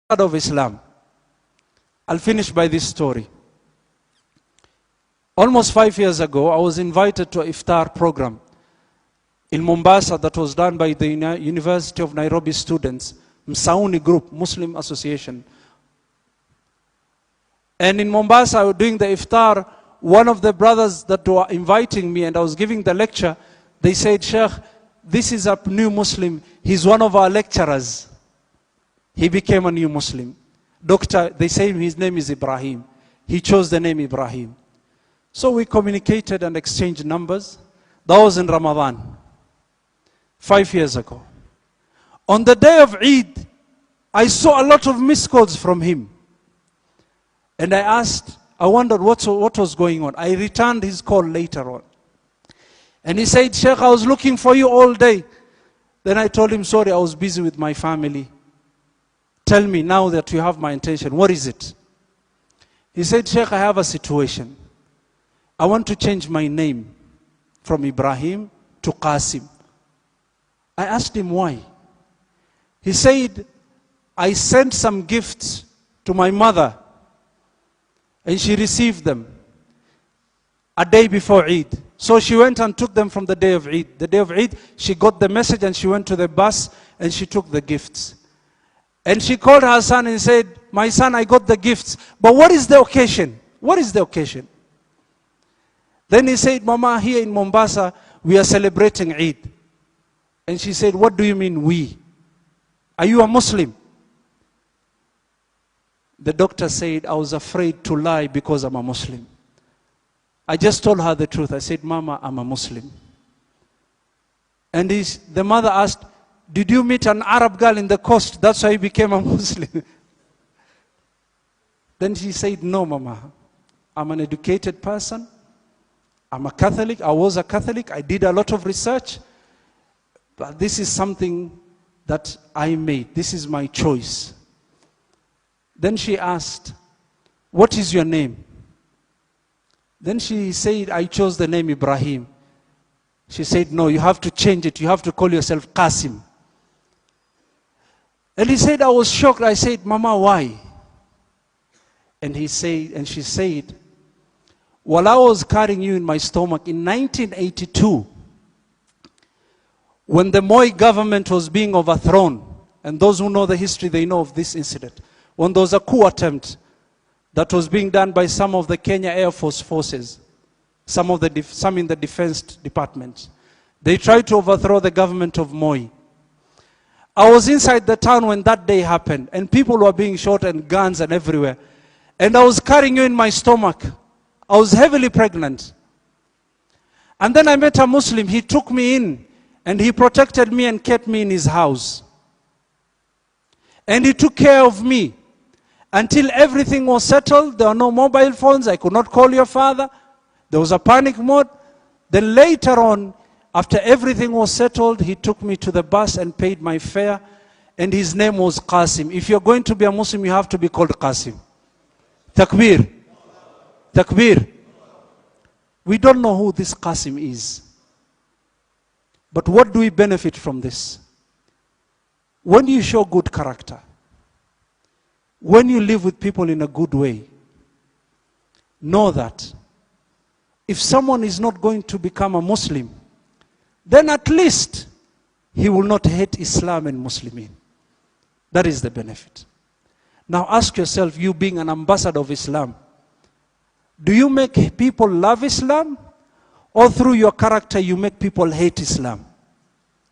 of Islam. I'll finish by this story. Almost 5 years ago, I was invited to an iftar program in Mombasa that was done by the University of Nairobi students, Msauni Group, Muslim Association. And in Mombasa, doing the iftar, one of the brothers that were inviting me and I was giving the lecture, they said, Sheikh, this is a new Muslim. He's one of our lecturers. He became a new Muslim. Doctor, they say his name is Ibrahim. He chose the name Ibrahim. So we communicated and exchanged numbers. That was in Ramadan, 5 years ago. On the day of Eid, I saw a lot of missed calls from him. And I wondered what was going on. I returned his call later on. And he said, Sheikh, I was looking for you all day. Then I told him, sorry, I was busy with my family. Tell me now that you have my intention. What is it? He said, Sheikh, I have a situation. I want to change my name from Ibrahim to Qasim. I asked him why. He said, I sent some gifts to my mother and she received them a day before Eid. So she went and took them from the day of Eid. The day of Eid, she got the message and she went to the bus and she took the gifts. And she called her son and said, my son, I got the gifts. But what is the occasion? What is the occasion? Then he said, Mama, here in Mombasa, we are celebrating Eid. And she said, what do you mean we? Are you a Muslim? The doctor said, I was afraid to lie because I'm a Muslim. I just told her the truth. I said, Mama, I'm a Muslim. And the mother asked, did you meet an Arab girl in the coast? That's why you became a Muslim. Then she said, no, Mama. I'm an educated person. I'm a Catholic. I was a Catholic. I did a lot of research. But this is something that I made. This is my choice. Then she asked, what is your name? Then she said, I chose the name Ibrahim. She said, no, you have to change it. You have to call yourself Qasim. And he said, I was shocked. I said, Mama, why? And she said, while I was carrying you in my stomach in 1982, when the Moi government was being overthrown, and those who know the history, they know of this incident, when there was a coup attempt that was being done by some of the Kenya Air Force forces, some in the Defense Department. They tried to overthrow the government of Moi. I was inside the town when that day happened, and people were being shot and guns and everywhere. And I was carrying you in my stomach. I was heavily pregnant. And then I met a Muslim. He took me in, and he protected me and kept me in his house. And he took care of me until everything was settled. There were no mobile phones. I could not call your father. There was a panic mode. Then later on, after everything was settled, he took me to the bus and paid my fare. And his name was Qasim. If you're going to be a Muslim, you have to be called Qasim. Takbir. Takbir. We don't know who this Qasim is. But what do we benefit from this? When you show good character, when you live with people in a good way, know that if someone is not going to become a Muslim, then at least he will not hate Islam and Muslimin. That is the benefit. Now ask yourself, you being an ambassador of Islam, do you make people love Islam? Or through your character you make people hate Islam?